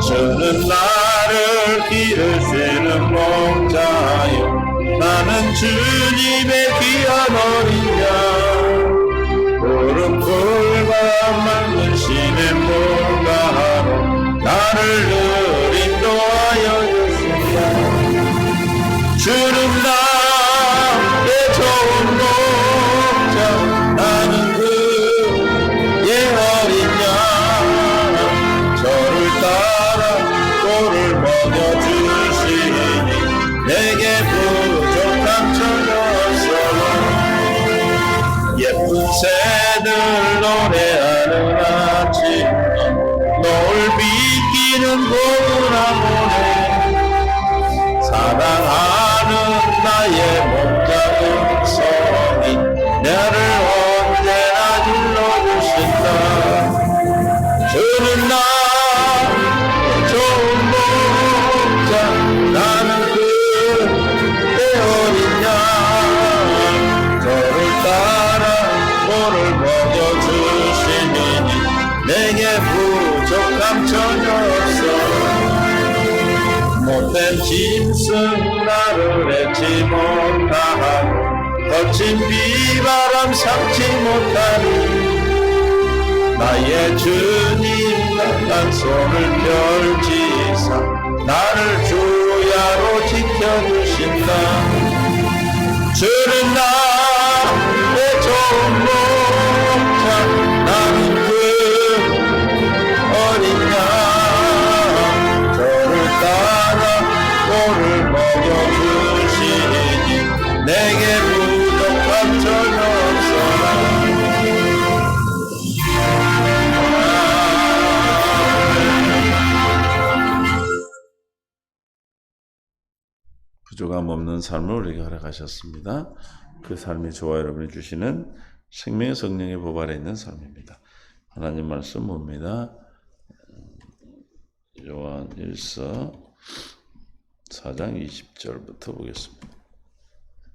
주는 나를 기르시는 목자요 나는 주님의 귀한 어린 양 구름불과 맑은 시냇 물가로 나를 늘 인도하여 주시라 주는 나의 좋은 목자 나는 그의 어린 양 저를 따라 꼴을 먹여주시니 내게 부족함 전혀 없어 예쁜 새들 노래하는 아침 노을 비기는 고운하모네 사랑하는 나의 목자 음성이 나를 언제나 길러주신다 주는 나 좋은 목자 나는 그의 어린 양 저를 따라 꼴을 먹여주시니 내게 부족함 전혀 없어 못된 짐승 나를 해치 못하고 거친 비바람 삼지 못하니 나의 주님 난 손을 펼치사 나를 주야로 지켜주신다 주는 나의 좋은 목자 나는 그 어린 양 저를 따라 꼴을 먹여주시니 내게 부족함 전혀 없어 부족함 없는 삶을 우리에게 허락하셨습니다. 그 삶이 저와 여러분이 주시는 생명의 성령의 법 아래 있는 삶입니다. 하나님 말씀 봅니다. 요한 1서 4장 20절부터 보겠습니다.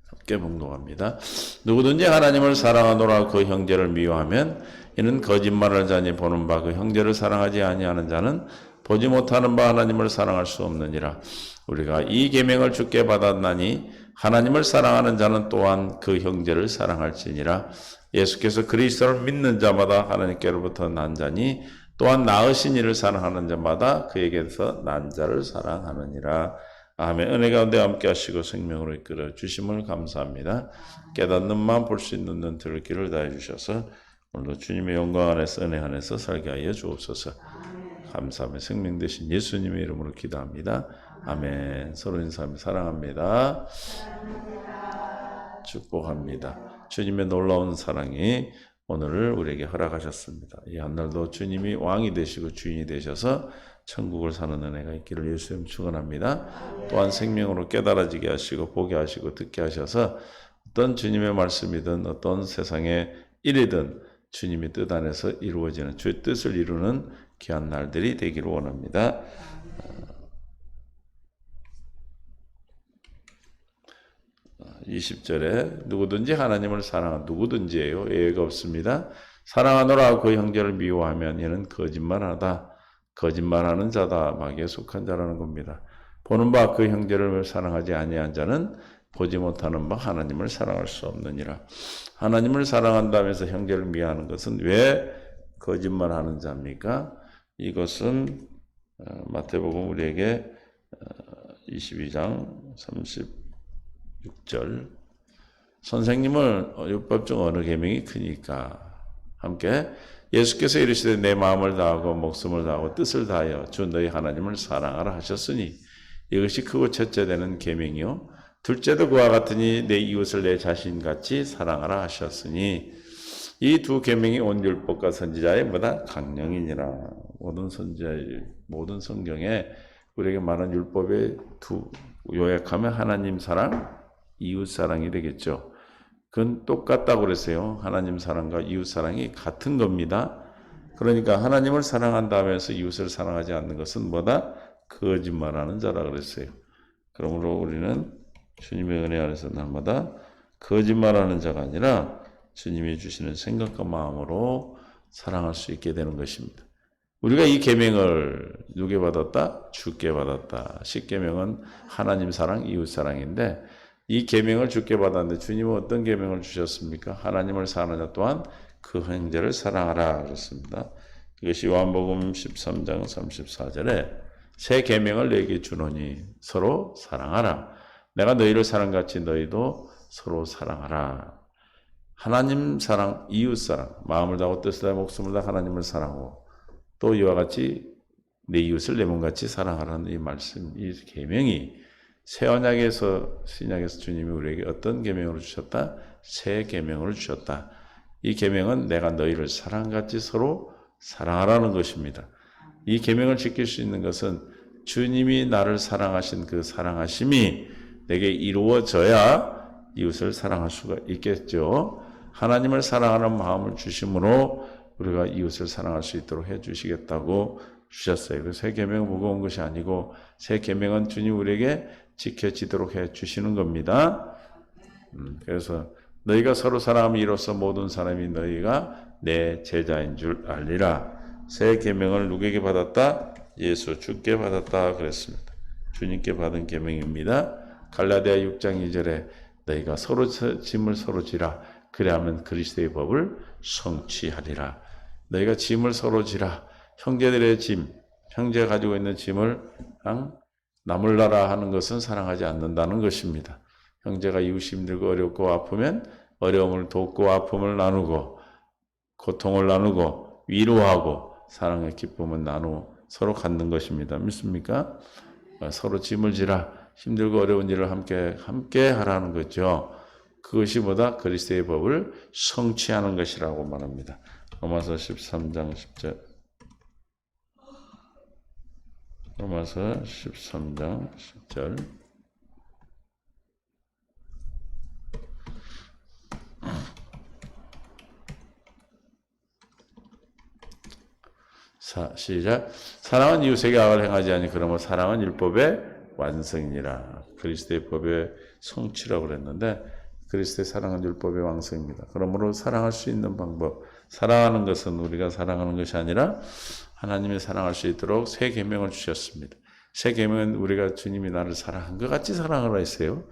함께 봉독합니다. 누구든지 하나님을 사랑하노라 그 형제를 미워하면 이는 거짓말을 자니 보는 바 그 형제를 사랑하지 아니하는 자는 보지 못하는 바 하나님을 사랑할 수 없느니라. 우리가 이 계명을 주께 받았나니 하나님을 사랑하는 자는 또한 그 형제를 사랑할지니라. 예수께서 그리스도를 믿는 자마다 하나님께로부터 난 자니 또한 낳으신 이를 사랑하는 자마다 그에게서 난 자를 사랑하느니라. 아멘. 은혜 가운데 함께 하시고 생명으로 이끌어 주심을 감사합니다. 깨닫는 마음 볼 수 있는 눈 들을 길을 다해 주셔서 오늘도 주님의 영광 안에서 은혜 안에서 살게 하여 주옵소서. 감사하며 생명 되신 예수님의 이름으로 기도합니다. 아멘. 서로 인사하며 사랑합니다. 축복합니다. 주님의 놀라운 사랑이 오늘을 우리에게 허락하셨습니다. 이 한날도 주님이 왕이 되시고 주인이 되셔서 천국을 사는 은혜가 있기를 예수님 축원합니다. 또한 생명으로 깨달아지게 하시고 보게 하시고 듣게 하셔서 어떤 주님의 말씀이든 어떤 세상의 일이든 주님의 뜻 안에서 이루어지는 주의 뜻을 이루는 귀한 날들이 되기를 원합니다. 20절에 누구든지 하나님을 사랑한 누구든지예요. 예외가 없습니다. 사랑하노라 그 형제를 미워하면 이는 거짓말하다. 거짓말하는 자다. 마귀에 속한 자라는 겁니다. 보는 바 그 형제를 사랑하지 아니한 자는 보지 못하는 바 하나님을 사랑할 수 없느니라. 하나님을 사랑한다면서 형제를 미워하는 것은 왜 거짓말하는 자입니까? 이것은 마태복음 우리에게 22장 36절 선생님을 율법 중 어느 계명이 크니까 함께 예수께서 이르시되 내 마음을 다하고 목숨을 다하고 뜻을 다하여 주 너희 하나님을 사랑하라 하셨으니 이것이 크고 첫째 되는 계명이요 둘째도 그와 같으니 내 이웃을 내 자신같이 사랑하라 하셨으니 이 두 계명이 온 율법과 선지자의 뭐다 강령이니라. 모든 선지자의 모든 성경에 우리에게 말한 율법의 두 요약하면 하나님 사랑, 이웃 사랑이 되겠죠. 그건 똑같다고 그랬어요. 하나님 사랑과 이웃 사랑이 같은 겁니다. 그러니까 하나님을 사랑한다면서 이웃을 사랑하지 않는 것은 뭐다? 거짓말하는 자라 그랬어요. 그러므로 우리는 주님의 은혜 안에서 날마다 거짓말하는 자가 아니라 주님이 주시는 생각과 마음으로 사랑할 수 있게 되는 것입니다. 우리가 이 계명을 누게 받았다? 주께 받았다. 10계명은 하나님 사랑, 이웃 사랑인데 이 계명을 주께 받았는데 주님은 어떤 계명을 주셨습니까? 하나님을 사랑하는 또한 그 형제를 사랑하라 그랬습니다. 이것이 요한복음 13장 34절에 새 계명을 내게 주노니 서로 사랑하라. 내가 너희를 사랑같이 너희도 서로 사랑하라. 하나님 사랑, 이웃 사랑, 마음을 다하고 뜻을 다하고 목숨을 다하고 하나님을 사랑하고 또 이와 같이 내 이웃을 내 몸같이 사랑하라는 이 말씀, 이 계명이 새 언약에서 신약에서 주님이 우리에게 어떤 계명을 주셨다? 새 계명을 주셨다. 이 계명은 내가 너희를 사랑같이 서로 사랑하라는 것입니다. 이 계명을 지킬 수 있는 것은 주님이 나를 사랑하신 그 사랑하심이 내게 이루어져야 이웃을 사랑할 수가 있겠죠. 하나님을 사랑하는 마음을 주심으로 우리가 이웃을 사랑할 수 있도록 해주시겠다고 주셨어요. 그 새 계명은 무거운 것이 아니고 새 계명은 주님 우리에게 지켜지도록 해주시는 겁니다. 그래서 너희가 서로 사랑하면 이로써 모든 사람이 너희가 내 제자인 줄 알리라. 새 계명을 누구에게 받았다? 예수 주께 받았다 그랬습니다. 주님께 받은 계명입니다. 갈라디아 6장 2절에 너희가 서로 짐을 서로 지라. 그래야만 그리스도의 법을 성취하리라. 너희가 짐을 서로 지라. 형제들의 짐, 형제가 가지고 있는 짐을 나물라라 하는 것은 사랑하지 않는다는 것입니다. 형제가 이웃이 힘들고 어렵고 아프면 어려움을 돕고 아픔을 나누고 고통을 나누고 위로하고 사랑의 기쁨을 나누고 서로 갖는 것입니다. 믿습니까? 서로 짐을 지라. 힘들고 어려운 일을 함께 하라는 거죠. 그것이 뭐다? 그리스도의 법을 성취하는 것이라고 말합니다. 로마서 13장 10절. 로마서 13장 10절. 시작. 사랑은 이웃에게 악을 행하지 아니 그러므로 사랑은 율법의 완성이니라. 그리스도의 법의 성취라고 그랬는데 그리스도의 사랑은 율법의 완성입니다. 그러므로 사랑할 수 있는 방법, 사랑하는 것은 우리가 사랑하는 것이 아니라 하나님이 사랑할 수 있도록 새 계명을 주셨습니다. 새 계명은 우리가 주님이 나를 사랑한 것 같이 사랑하라 했어요.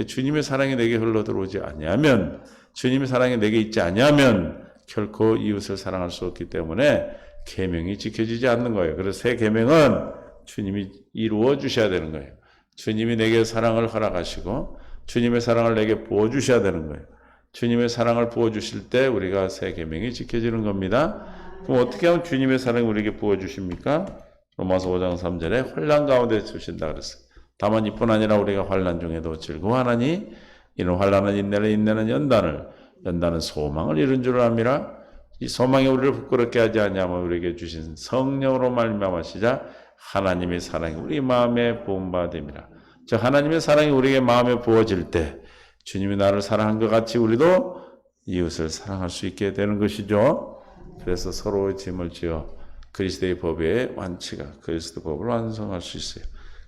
주님의 사랑이 내게 흘러들어오지 아니하면, 주님의 사랑이 내게 있지 아니하면 결코 이웃을 사랑할 수 없기 때문에 계명이 지켜지지 않는 거예요. 그래서 새 계명은 주님이 이루어 주셔야 되는 거예요. 주님이 내게 사랑을 허락하시고 주님의 사랑을 내게 부어주셔야 되는 거예요. 주님의 사랑을 부어주실 때 우리가 새 계명이 지켜지는 겁니다. 그럼 어떻게 하면 주님의 사랑이 우리에게 부어주십니까? 로마서 5장 3절에 환난 가운데 주신다 그랬어요. 다만 이뿐 아니라 우리가 환난 중에도 즐거워하나니 이는 환난은 인내를, 인내는 연단은 소망을 이룬 줄 압니다. 이 소망이 우리를 부끄럽게 하지 않냐면 우리에게 주신 성령으로 말미암으시자 하나님의 사랑이 우리 마음에 부음받음이라. 즉 하나님의 사랑이 우리에게 마음에 부어질 때 주님이 나를 사랑한 것 같이 우리도 이웃을 사랑할 수 있게 되는 것이죠. 그래서 서로의 짐을 지어 그리스도의 법의 완치가 그리스도 법을 완성할 수 있어요.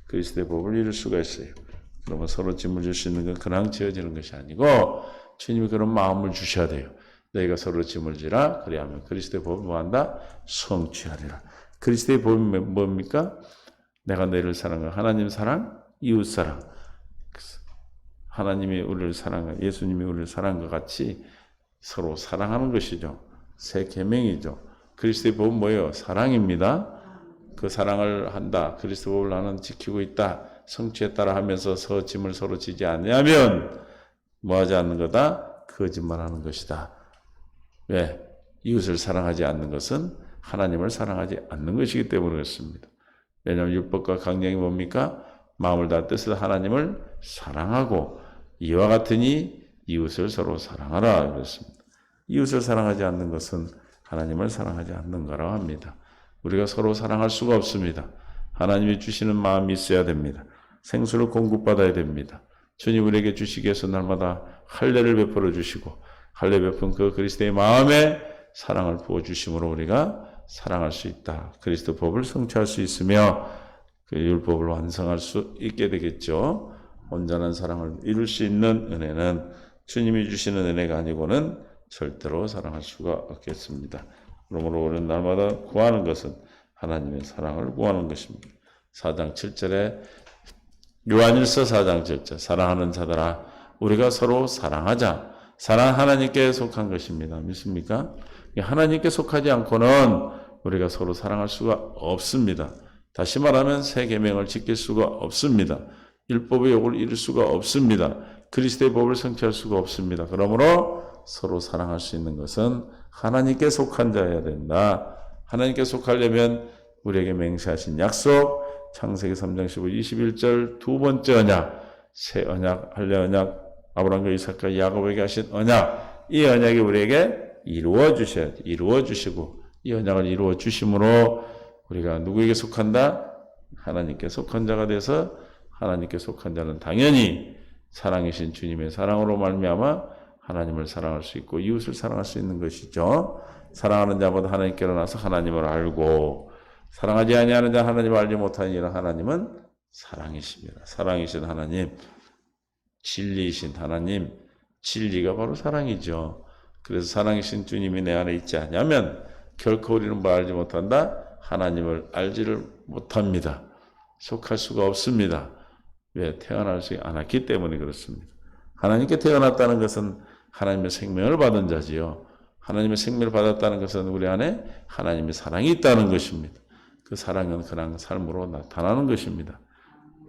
그리스도의 법을 이룰 수가 있어요. 그러면 서로 짐을 질 수 있는 건 그냥 지어지는 것이 아니고 주님이 그런 마음을 주셔야 돼요. 너희가 서로 짐을 지라. 그래야면 그리스도의 법을 뭐한다? 성취하리라. 그리스도의 법이 뭡니까? 내가 너희를 사랑하는 하나님 사랑, 이웃 사랑. 하나님이 우리를 사랑한, 예수님이 우리를 사랑한 것 같이 서로 사랑하는 것이죠. 새 계명이죠. 그리스도의 법은 뭐예요? 사랑입니다. 그 사랑을 한다. 그리스도 법을 나는 지키고 있다. 성취에 따라 하면서 짐을 서로 지지 않으면 뭐하지 않는 거다? 거짓말하는 것이다. 왜? 이웃을 사랑하지 않는 것은 하나님을 사랑하지 않는 것이기 때문에 그렇습니다. 왜냐하면 율법과 강령이 뭡니까? 마음을 다 뜻을 하나님을 사랑하고 이와 같으니 이웃을 서로 사랑하라 그랬습니다. 이웃을 사랑하지 않는 것은 하나님을 사랑하지 않는 거라고 합니다. 우리가 서로 사랑할 수가 없습니다. 하나님이 주시는 마음이 있어야 됩니다. 생수를 공급받아야 됩니다. 주님 우리에게 주시기 위해서 날마다 할례를 베풀어 주시고 할례 베푼 그 그리스도의 마음에 사랑을 부어주심으로 우리가 사랑할 수 있다. 그리스도 법을 성취할 수 있으며 그 율법을 완성할 수 있게 되겠죠. 온전한 사랑을 이룰 수 있는 은혜는 주님이 주시는 은혜가 아니고는 절대로 사랑할 수가 없겠습니다. 그러므로 우리는 날마다 구하는 것은 하나님의 사랑을 구하는 것입니다. 4장 7절에 요한일서 4장 7절 사랑하는 자들아 우리가 서로 사랑하자. 사랑 하나님께 속한 것입니다. 믿습니까? 하나님께 속하지 않고는 우리가 서로 사랑할 수가 없습니다. 다시 말하면 새 계명을 지킬 수가 없습니다. 율법의 욕을 이룰 수가 없습니다. 그리스도의 법을 성취할 수가 없습니다. 그러므로 서로 사랑할 수 있는 것은 하나님께 속한 자여야 된다. 하나님께 속하려면 우리에게 맹세하신 약속, 창세기 3장 15, 21절 두 번째 언약, 새 언약, 할례 언약, 아브라함과 이삭과 야곱에게 하신 언약, 이 언약이 우리에게 이루어 주셔야 돼. 이루어 주시고 이 언약을 이루어 주심으로 우리가 누구에게 속한다? 하나님께 속한 자가 돼서 하나님께 속한 자는 당연히 사랑이신 주님의 사랑으로 말미암아 하나님을 사랑할 수 있고 이웃을 사랑할 수 있는 것이죠. 사랑하는 자보다 하나님께로 나서 하나님을 알고 사랑하지 아니하는 자 하나님을 알지 못하니 이런 하나님은 사랑이십니다. 사랑이신 하나님, 진리이신 하나님, 진리가 바로 사랑이죠. 그래서 사랑이신 주님이 내 안에 있지 않으면 결코 우리는 뭐 알지 못한다? 하나님을 알지를 못합니다. 속할 수가 없습니다. 왜? 태어나지 않았기 때문에 그렇습니다. 하나님께 태어났다는 것은 하나님의 생명을 받은 자지요. 하나님의 생명을 받았다는 것은 우리 안에 하나님의 사랑이 있다는 것입니다. 그 사랑은 그냥 삶으로 나타나는 것입니다.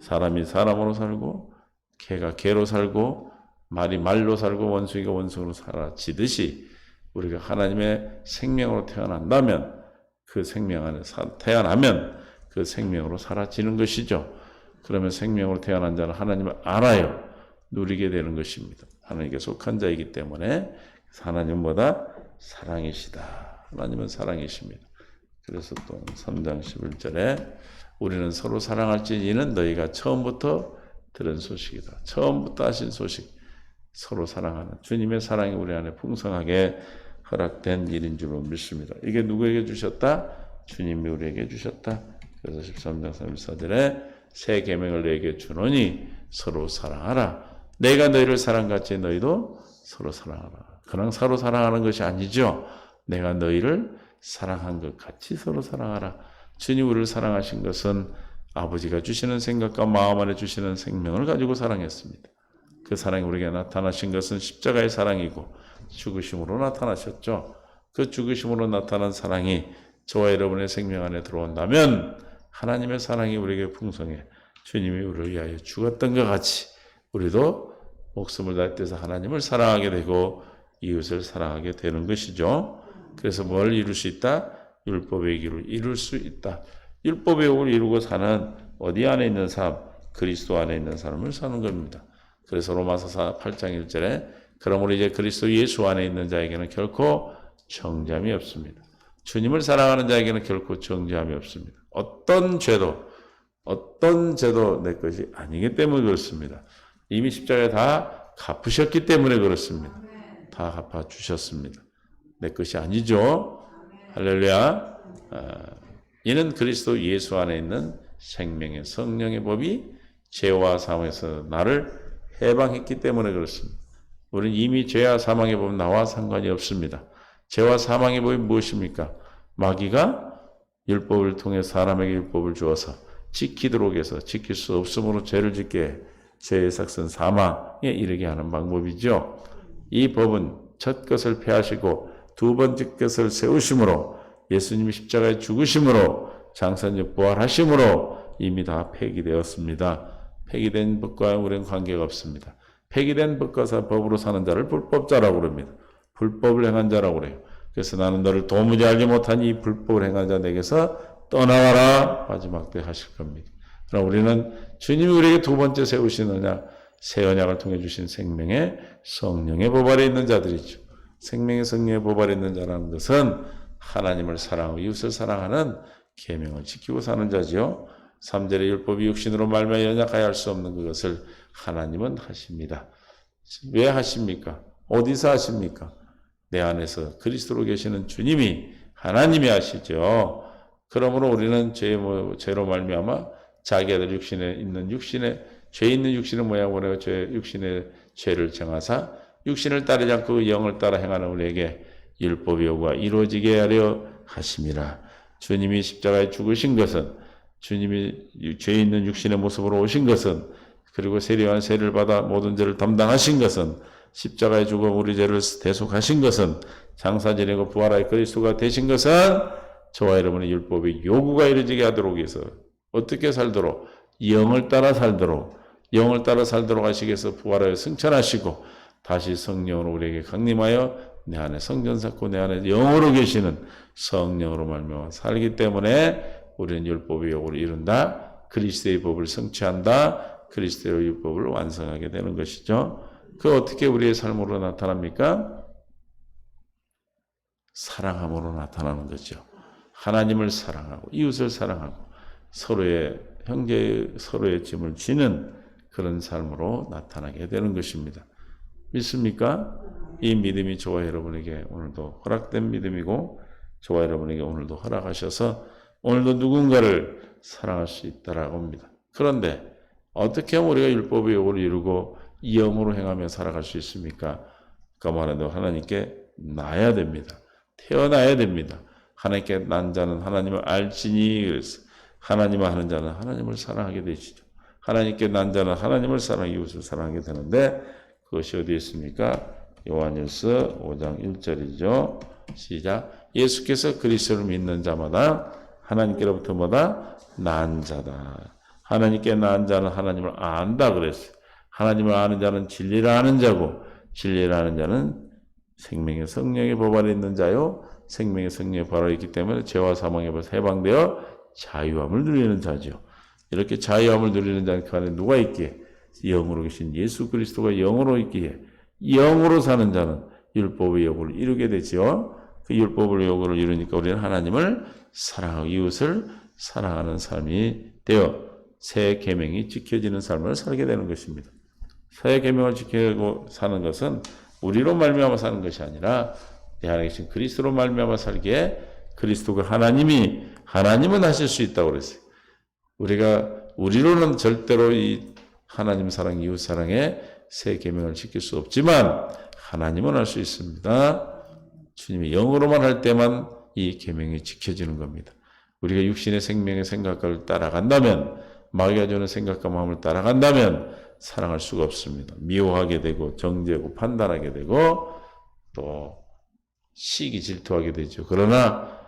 사람이 사람으로 살고 개가 개로 살고 말이 말로 살고 원숭이가 원숭이로 살아지듯이 우리가 하나님의 생명으로 태어난다면 그 생명 안에 태어나면 그 생명으로 사라지는 것이죠. 그러면 생명으로 태어난 자는 하나님을 알아요. 누리게 되는 것입니다. 하나님께 속한 자이기 때문에 하나님은 뭐다? 사랑이시다. 하나님은 사랑이십니다. 그래서 또 3장 11절에 우리는 서로 사랑할지 이는 너희가 처음부터 들은 소식이다. 처음부터 하신 소식. 서로 사랑하는 주님의 사랑이 우리 안에 풍성하게 허락된 일인 줄로 믿습니다. 이게 누구에게 주셨다? 주님이 우리에게 주셨다. 그래서 13장 34절에 새 계명을 너희에게 주노니 서로 사랑하라. 내가 너희를 사랑같이 너희도 서로 사랑하라. 그냥 서로 사랑하는 것이 아니죠. 내가 너희를 사랑한 것 같이 서로 사랑하라. 주님 우리를 사랑하신 것은 아버지가 주시는 생각과 마음 안에 주시는 생명을 가지고 사랑했습니다. 그 사랑이 우리에게 나타나신 것은 십자가의 사랑이고 죽으심으로 나타나셨죠. 그 죽으심으로 나타난 사랑이 저와 여러분의 생명 안에 들어온다면 하나님의 사랑이 우리에게 풍성해 주님이 우리를 위하여 죽었던 것 같이 우리도 목숨을 다해서 하나님을 사랑하게 되고 이웃을 사랑하게 되는 것이죠. 그래서 뭘 이룰 수 있다? 율법의 길을 이룰 수 있다. 율법의 욕을 이루고 사는 어디 안에 있는 삶? 그리스도 안에 있는 삶을 사는 겁니다. 그래서 로마서 8장 1절에 그러므로 이제 그리스도 예수 안에 있는 자에게는 결코 정죄함이 없습니다. 주님을 사랑하는 자에게는 결코 정죄함이 없습니다. 어떤 죄도 내 것이 아니기 때문에 그렇습니다. 이미 십자가에 다 갚으셨기 때문에 그렇습니다. 다 갚아주셨습니다. 내 것이 아니죠. 할렐루야. 이는 그리스도 예수 안에 있는 생명의 성령의 법이 죄와 사망에서 나를 해방했기 때문에 그렇습니다. 우리는 이미 죄와 사망의 법은 나와 상관이 없습니다. 죄와 사망의 법이 무엇입니까? 마귀가 율법을 통해 사람에게 율법을 주어서 지키도록 해서 지킬 수 없으므로 죄를 짓게 죄의 삭선 사망에 이르게 하는 방법이죠. 이 법은 첫 것을 폐하시고 두 번째 것을 세우심으로 예수님이 십자가에 죽으심으로 장사님 부활하심으로 이미 다 폐기되었습니다. 폐기된 법과 우리는 관계가 없습니다. 폐기된 법과 법으로 사는 자를 불법자라고 그럽니다. 불법을 행한 자라고 그래요. 그래서 나는 너를 도무지 알지 못하니 이 불법을 행한 자 내게서 떠나가라 마지막 때 하실 겁니다. 그럼 우리는 주님이 우리에게 두 번째 세우신 언약, 새 언약을 통해 주신 생명의 성령의 법 아래 있는 자들이죠. 생명의 성령의 법 아래 있는 자라는 것은 하나님을 사랑하고 이웃을 사랑하는 계명을 지키고 사는 자지요. 3절의 율법이 육신으로 말미암아 연약하여 할 수 없는 그것을 하나님은 하십니다. 왜 하십니까? 어디서 하십니까? 내 안에서 그리스도로 계시는 주님이 하나님이 하시죠. 그러므로 우리는 죄로 말미암아 자기 아들 육신에 있는 죄 있는 육신의 모양으로 육신의 죄를 정하사 육신을 따르지 않고 그 영을 따라 행하는 우리에게 율법의 요구가 이루어지게 하려 하심이라. 주님이 십자가에 죽으신 것은, 주님이 죄 있는 육신의 모습으로 오신 것은, 그리고 세례요한 세례를 받아 모든 죄를 담당하신 것은, 십자가에 죽어 우리 죄를 대속하신 것은, 장사 지내고 부활하여 그리스도가 되신 것은 저와 여러분의 율법의 요구가 이루어지게 하도록 해서 어떻게 살도록? 영을 따라 살도록, 영을 따라 살도록 하시기 위해서 부활하여 승천하시고 다시 성령으로 우리에게 강림하여 내 안에 성전 쌓고 내 안에 영으로 계시는 성령으로 말미암아 살기 때문에 우리는 율법의 요구를 이룬다. 그리스도의 법을 성취한다. 그리스도의 율법을 완성하게 되는 것이죠. 그 어떻게 우리의 삶으로 나타납니까? 사랑함으로 나타나는 거죠. 하나님을 사랑하고 이웃을 사랑하고 서로의 서로의 짐을 지는 그런 삶으로 나타나게 되는 것입니다. 믿습니까? 이 믿음이 저와 여러분에게 오늘도 허락된 믿음이고 저와 여러분에게 오늘도 허락하셔서 오늘도 누군가를 사랑할 수 있다라고 합니다. 그런데 어떻게 하면 우리가 율법의 요구를 이루고 영으로 행하며 살아갈 수 있습니까? 아까 말한 하나님께 나야 됩니다. 태어나야 됩니다. 하나님께 난 자는 하나님을 알지니 그래서 하나님을 아는 자는 하나님을 사랑하게 되시죠. 하나님께 난 자는 하나님을 사랑하고 이웃을 사랑하게 되는데 그것이 어디에 있습니까? 요한일서 5장 1절이죠. 시작. 예수께서 그리스도를 믿는 자마다 하나님께로부터 뭐다? 난 자다. 하나님께 난 자는 하나님을 안다 그랬어요. 하나님을 아는 자는 진리를 아는 자고 진리를 아는 자는 생명의 성령의 법 아래 있는 자요. 생명의 성령의 법 아래 있기 때문에 죄와 사망의 법에서 해방되어 자유함을 누리는 자죠. 이렇게 자유함을 누리는 자는 그 안에 누가 있기에? 영으로 계신 예수 그리스도가 영으로 있기에 영으로 사는 자는 율법의 요구를 이루게 되죠. 그 율법의 요구를 이루니까 우리는 하나님을 사랑하고 이웃을 사랑하는 삶이 되어 새 계명이 지켜지는 삶을 살게 되는 것입니다. 새 계명을 지키고 사는 것은 우리로 말미암아 사는 것이 아니라 내 안에 계신 그리스도로 말미암아 살기에 그리스도가 하나님은 하실 수 있다고 그랬어요. 우리로는 절대로 이 하나님 사랑, 이웃 사랑의 새 계명을 지킬 수 없지만 하나님은 할 수 있습니다. 주님이 영으로만 할 때만 이 계명이 지켜지는 겁니다. 우리가 육신의 생명의 생각을 따라간다면, 마귀가 주는 생각과 마음을 따라간다면 사랑할 수가 없습니다. 미워하게 되고 정죄하고 판단하게 되고 또 시기 질투하게 되죠. 그러나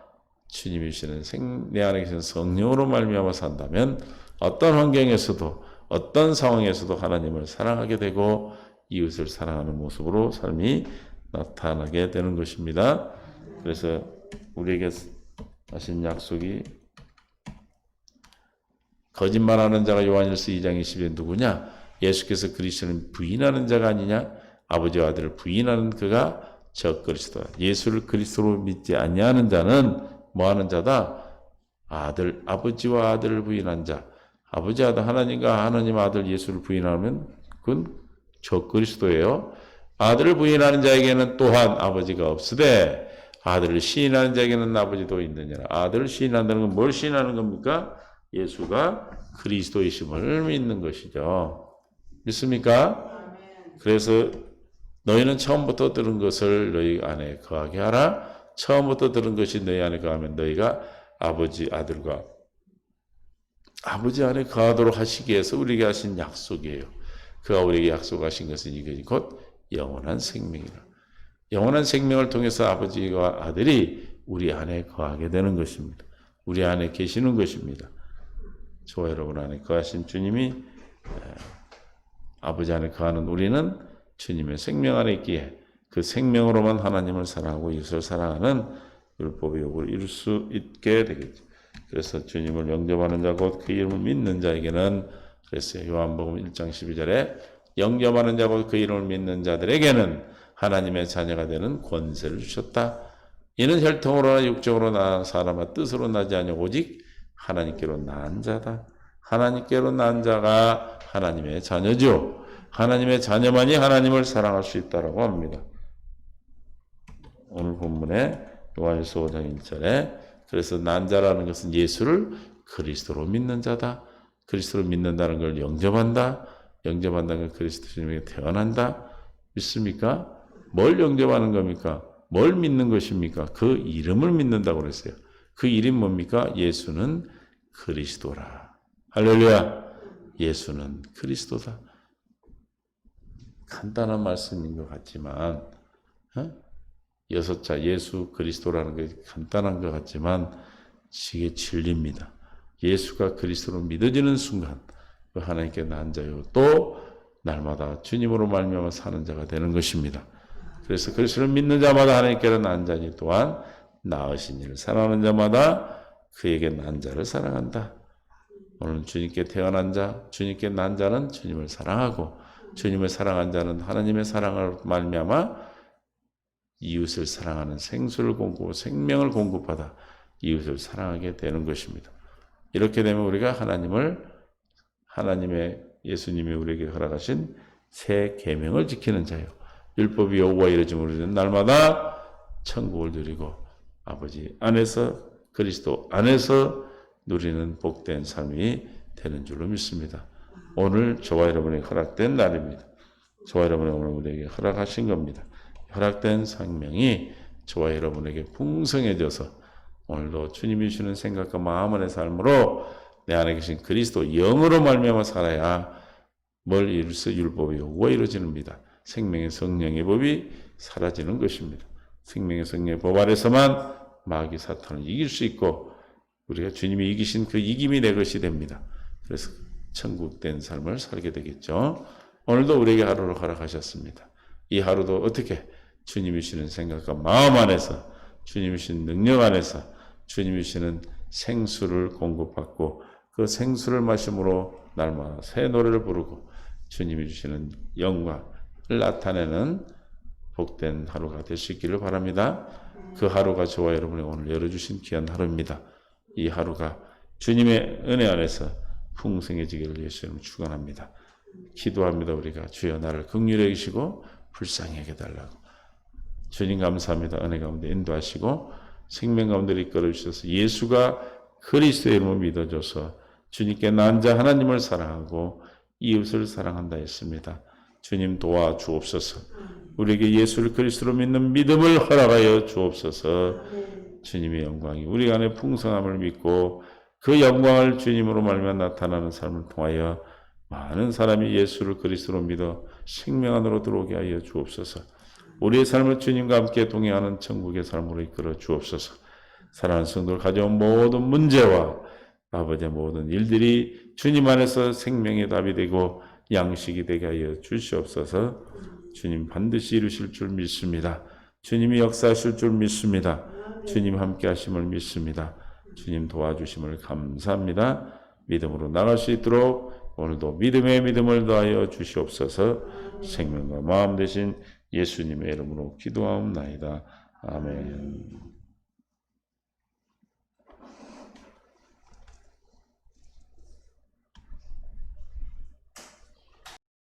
주님이 주시는 내 안에 계신 성령으로 말미암아 산다면 어떤 환경에서도 어떤 상황에서도 하나님을 사랑하게 되고 이웃을 사랑하는 모습으로 삶이 나타나게 되는 것입니다. 그래서 우리에게 하신 약속이 거짓말하는 자가 요한일서 2장 20에 누구냐? 예수께서 그리스도는 부인하는 자가 아니냐? 아버지와 아들을 부인하는 그가 저 그리스도다. 예수를 그리스도로 믿지 아니하는 자는 뭐하는 자다? 아버지와 아들을 부인한 자. 아버지 아들 하나님과 하나님 아들 예수를 부인하면 그건 저 그리스도예요. 아들을 부인하는 자에게는 또한 아버지가 없으되 아들을 시인하는 자에게는 아버지도 있느니라. 아들을 시인한다는 건 뭘 시인하는 겁니까? 예수가 그리스도이심을 믿는 것이죠. 믿습니까? 그래서 너희는 처음부터 들은 것을 너희 안에 거하게 하라. 처음부터 들은 것이 너희 안에 거하면 너희가 아버지 안에 거하도록 하시기 위해서 우리에게 하신 약속이에요. 그가 우리에게 약속하신 것은 이것이 곧 영원한 생명이라. 영원한 생명을 통해서 아버지와 아들이 우리 안에 거하게 되는 것입니다. 우리 안에 계시는 것입니다. 저와 여러분 안에 거하신 주님이 아버지 안에 거하는 우리는 주님의 생명 안에 있기에 그 생명으로만 하나님을 사랑하고 이웃을 사랑하는 율법의 요구를 이룰 수 있게 되겠죠. 그래서 주님을 영접하는 자 곧 그 이름을 믿는 자에게는 그랬어요. 요한복음 1장 12절에 영접하는 자 곧 그 이름을 믿는 자들에게는 하나님의 자녀가 되는 권세를 주셨다. 이는 혈통으로나 육적으로나 사람의 뜻으로 나지 아니하 오직 하나님께로 난 자다. 하나님께로 난 자가 하나님의 자녀죠. 하나님의 자녀만이 하나님을 사랑할 수 있다고 합니다. 오늘 본문에 요한일서 5장 1절에 그래서 난 자라는 것은 예수를 그리스도로 믿는 자다. 그리스도로 믿는다는 걸 영접한다. 영접한다는 걸 그리스도 주님에게 태어난다. 믿습니까? 뭘 영접하는 겁니까? 뭘 믿는 것입니까? 그 이름을 믿는다고 그랬어요. 그 이름 뭡니까? 예수는 그리스도라. 할렐루야. 예수는 그리스도다. 간단한 말씀인 것 같지만, 6자 예수 그리스도라는 게 간단한 것 같지만 이게 진리입니다. 예수가 그리스도로 믿어지는 순간 하나님께 난 자요 또 날마다 주님으로 말미암아 사는 자가 되는 것입니다. 그래서 그리스도를 믿는 자마다 하나님께로 난 자니 또한 나으신 이를 사랑하는 자마다 그에게 난 자를 사랑한다. 오늘 주님께 태어난 자, 주님께 난 자는 주님을 사랑하고 주님을 사랑한 자는 하나님의 사랑을 말미암아 이웃을 사랑하는 생수를 공급하고 생명을 공급하다 이웃을 사랑하게 되는 것입니다. 이렇게 되면 우리가 하나님의 예수님이 우리에게 허락하신 새 계명을 지키는 자요. 율법이 여호와 이르짖음 우리는 날마다 천국을 누리고 아버지 안에서 그리스도 안에서 누리는 복된 삶이 되는 줄로 믿습니다. 오늘 저와 여러분에게 허락된 날입니다. 저와 여러분이 오늘 우리에게 허락하신 겁니다. 허락된 생명이 저와 여러분에게 풍성해져서 오늘도 주님이 주시는 생각과 마음 안의 삶으로 내 안에 계신 그리스도 영으로 말미암아 살아야 뭘 이루서 율법이 요구가 이루어집니다. 생명의 성령의 법이 사라지는 것입니다. 생명의 성령의 법 아래서만 마귀 사탄을 이길 수 있고 우리가 주님이 이기신 그 이김이 내 것이 됩니다. 그래서 천국된 삶을 살게 되겠죠. 오늘도 우리에게 하루를 허락하셨습니다. 이 하루도 어떻게 주님이 주시는 생각과 마음 안에서 주님이 주시는 능력 안에서 주님이 주시는 생수를 공급받고 그 생수를 마심으로 날마다 새 노래를 부르고 주님이 주시는 영광을 나타내는 복된 하루가 될 수 있기를 바랍니다. 그 하루가 저와 여러분의 오늘 열어주신 귀한 하루입니다. 이 하루가 주님의 은혜 안에서 풍성해지기를 예수님 축원합니다. 기도합니다. 우리가 주여 나를 긍휼히 여기시고 불쌍히 여겨 달라고. 주님 감사합니다. 은혜 가운데 인도하시고 생명 가운데 이끌어 주셔서 예수가 그리스도의 이름을 믿어줘서 주님께 난 자 하나님을 사랑하고 이웃을 사랑한다 했습니다. 주님 도와주옵소서. 우리에게 예수를 그리스도로 믿는 믿음을 허락하여 주옵소서. 주님의 영광이 우리 안에 풍성함을 믿고 그 영광을 주님으로 말미암아 나타나는 삶을 통하여 많은 사람이 예수를 그리스도로 믿어 생명 안으로 들어오게 하여 주옵소서. 우리의 삶을 주님과 함께 동행하는 천국의 삶으로 이끌어 주옵소서. 사랑하는 성도를 가져온 모든 문제와 아버지의 모든 일들이 주님 안에서 생명의 답이 되고 양식이 되게 하여 주시옵소서. 주님 반드시 이루실 줄 믿습니다. 주님이 역사하실 줄 믿습니다. 주님 함께 하심을 믿습니다. 주님 도와주심을 감사합니다. 믿음으로 나갈 수 있도록 오늘도 믿음의 믿음을 더하여 주시옵소서. 생명과 마음 되신 예수님의 이름으로 기도하옵나이다. 아멘.